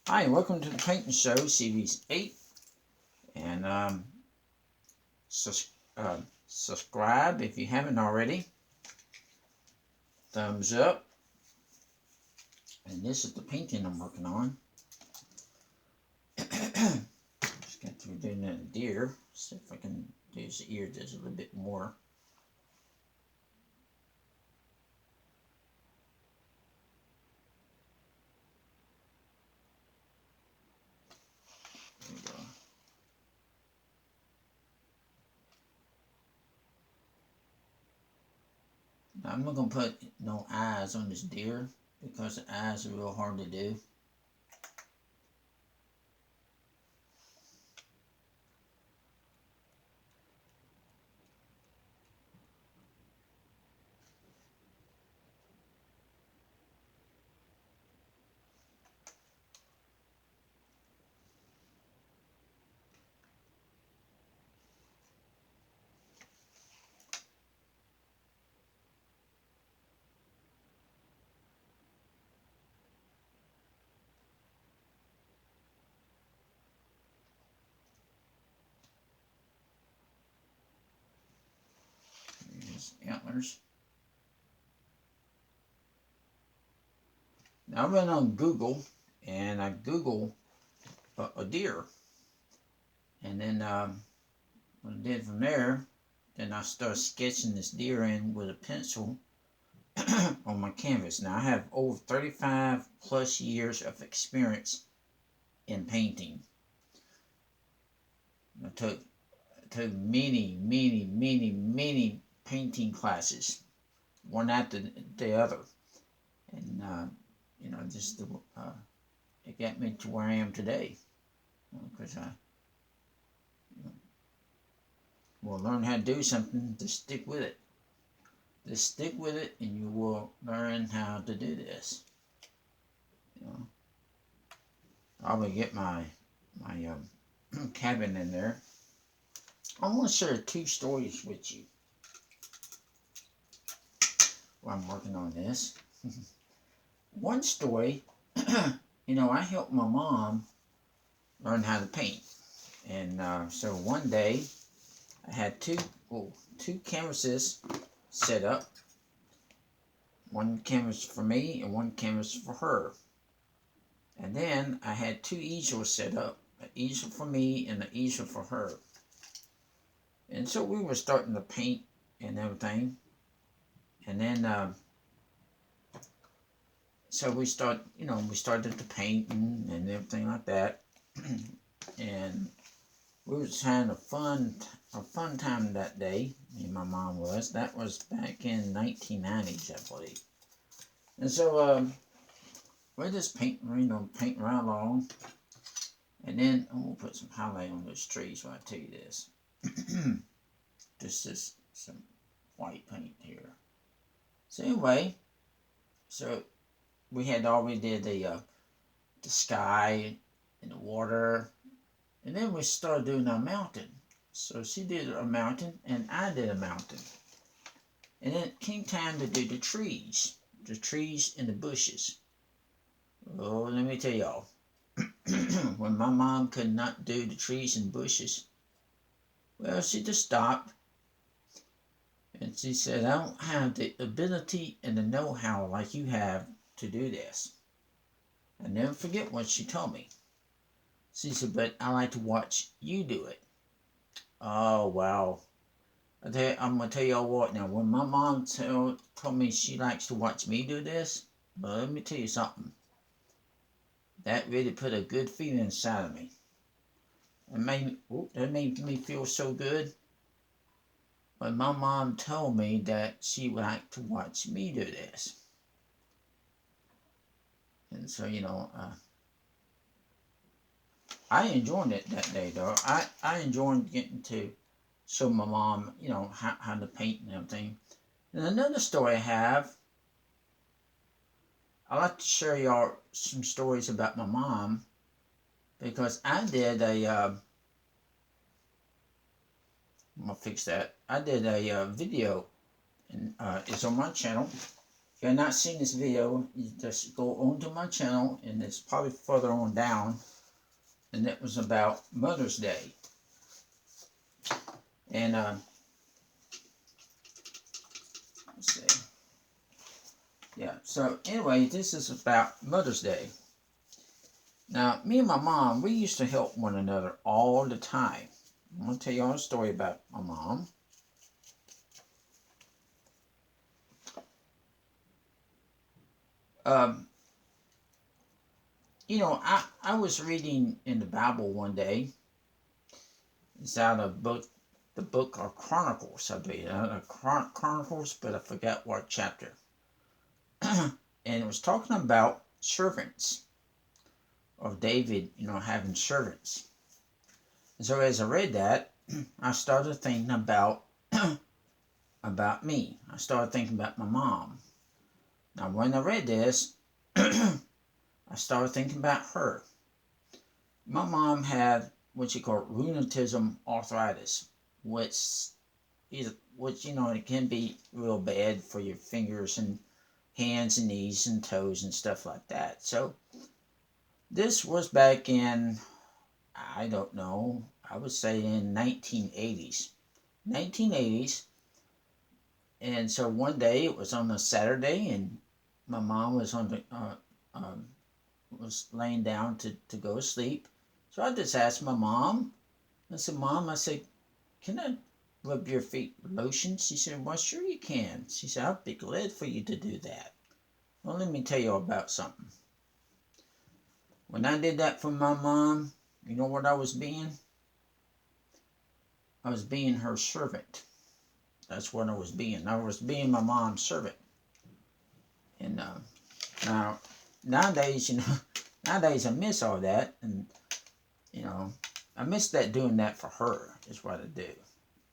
Hi, welcome to the Painting Show, Series 8. And sus subscribe if you haven't already. Thumbs up. And this is the painting I'm working on. Just got through doing that deer. See if I can do his ear just a little bit more. There we go. Now I'm not going to put no eyes on this deer because the eyes are real hard to do. Here's antlers. Now I went on Google and I Googled a deer. And then what I did from there, then I started sketching this deer in with a pencil on my canvas. Now I have over 35 plus years of experience in painting. I took many painting classes, one after the other, and just it got me to where I am today. Because I will learn how to do something to stick with it. Just stick with it, and you will learn how to do this. I'm gonna get my cabin in there. I want to share 2 stories with you while I'm working on this. One story, I helped my mom learn how to paint, and so one day I had two canvases set up. One canvas for me and one canvas for her. And then I had 2 easels set up, an easel for me and an easel for her. And so we were starting to paint and everything. And then, so we started to paint and everything like that. And we was having a fun time that day. Me and my mom was. That was back in 1990s, I believe. And so we're just painting right along. And then I'm gonna put some highlight on those trees while I tell you this. This is some white paint here. So anyway, so we had already did the sky and the water, and then we started doing our mountain. So she did a mountain and I did a mountain. And then it came time to do the trees and the bushes. Oh, let me tell y'all, when my mom could not do the trees and bushes, well, she just stopped. And she said, I don't have the ability and the know-how like you have to do this. I never forget what she told me. She said, but I like to watch you do it. Oh, wow. I'm going to tell y'all what now. When my mom told me she likes to watch me do this, well, let me tell you something. That really put a good feeling inside of me. That made me feel so good. But my mom told me that she would like to watch me do this. And so, I enjoyed it that day, though. I enjoyed getting to show my mom, how to paint and everything. And another story I have, I like to share y'all some stories about my mom, because I did I'm gonna fix that. I did a video, and it's on my channel. If you're not seeing this video, you just go onto my channel, and it's probably further on down, and it was about Mother's Day. And let's see. Yeah, so anyway, this is about Mother's Day. Now, me and my mom, we used to help one another all the time. I'm going to tell you all a story about my mom. You know, I was reading in the Bible one day. It's out of the book of Chronicles, I believe. Chronicles, but I forgot what chapter. And it was talking about servants of David, you know, having servants. And so as I read that, I started thinking about me. I started thinking about my mom. Now, when I read this, I started thinking about her. My mom had what you call rheumatism arthritis, which you know, it can be real bad for your fingers and hands and knees and toes and stuff like that. So this was back in, I don't know, I would say in 1980s. 1980s. And so one day, it was on a Saturday, and my mom was on the was laying down to go to sleep. So I just asked my mom. I said, "Mom," I said, "can I rub your feet with lotion?" She said, "Well, sure you can." She said, "I'll be glad for you to do that." Well, let me tell you about something. When I did that for my mom, you know what I was being? I was being her servant. That's what I was being. I was being my mom's servant. And now, nowadays, you know, nowadays I miss all that, and you know, I miss that doing that for her is what I do.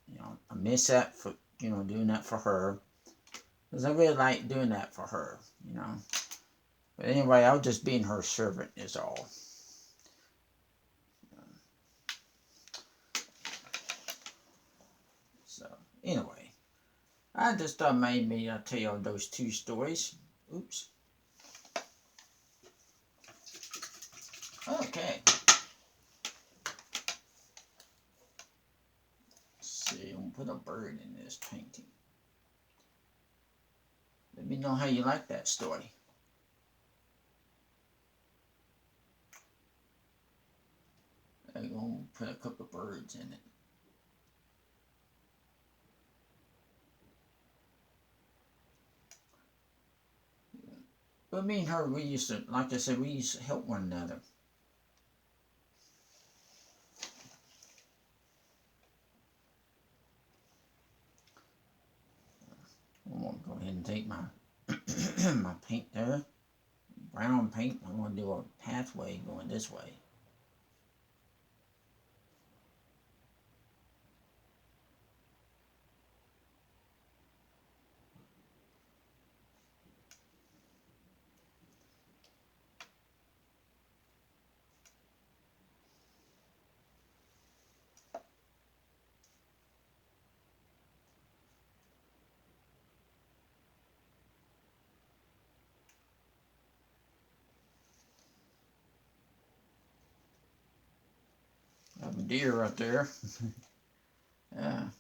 You know, I miss that for, you know, doing that for her, because I really like doing that for her. You know, but anyway, I was just being her servant is all. So anyway, I just thought maybe I'll tell you those two stories. Oops. Okay. Let's see, I'm gonna put a bird in this painting. Let me know how you like that story. I'm gonna put a couple of birds in it. But me and her, we used to, like I said, we used to help one another. I'm going to go ahead and take my my paint there, brown paint. I'm going to do a pathway going this way. I have a deer right there. The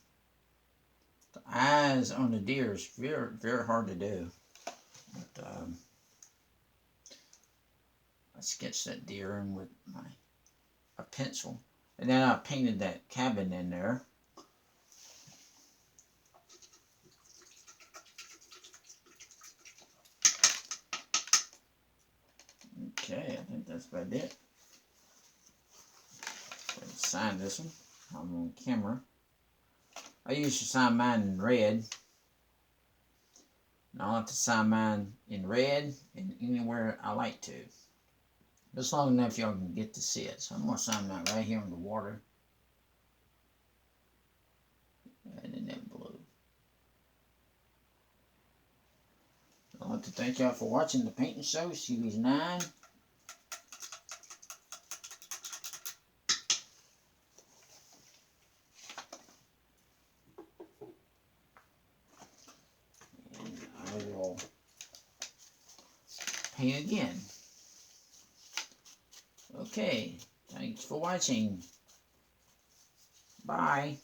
eyes on the deer is very, very hard to do. But I sketched that deer in with a pencil. And then I painted that cabin in there. Okay, I think that's about it. Sign this one. I'm on camera. I usually sign mine in red. And I like to sign mine in red and anywhere I like to. Just long enough y'all can get to see it. So I'm going to sign mine right here on the water. And in that blue. I'd like to thank y'all for watching the painting show, Series 9. And I will here again. Okay, thanks for watching. Bye.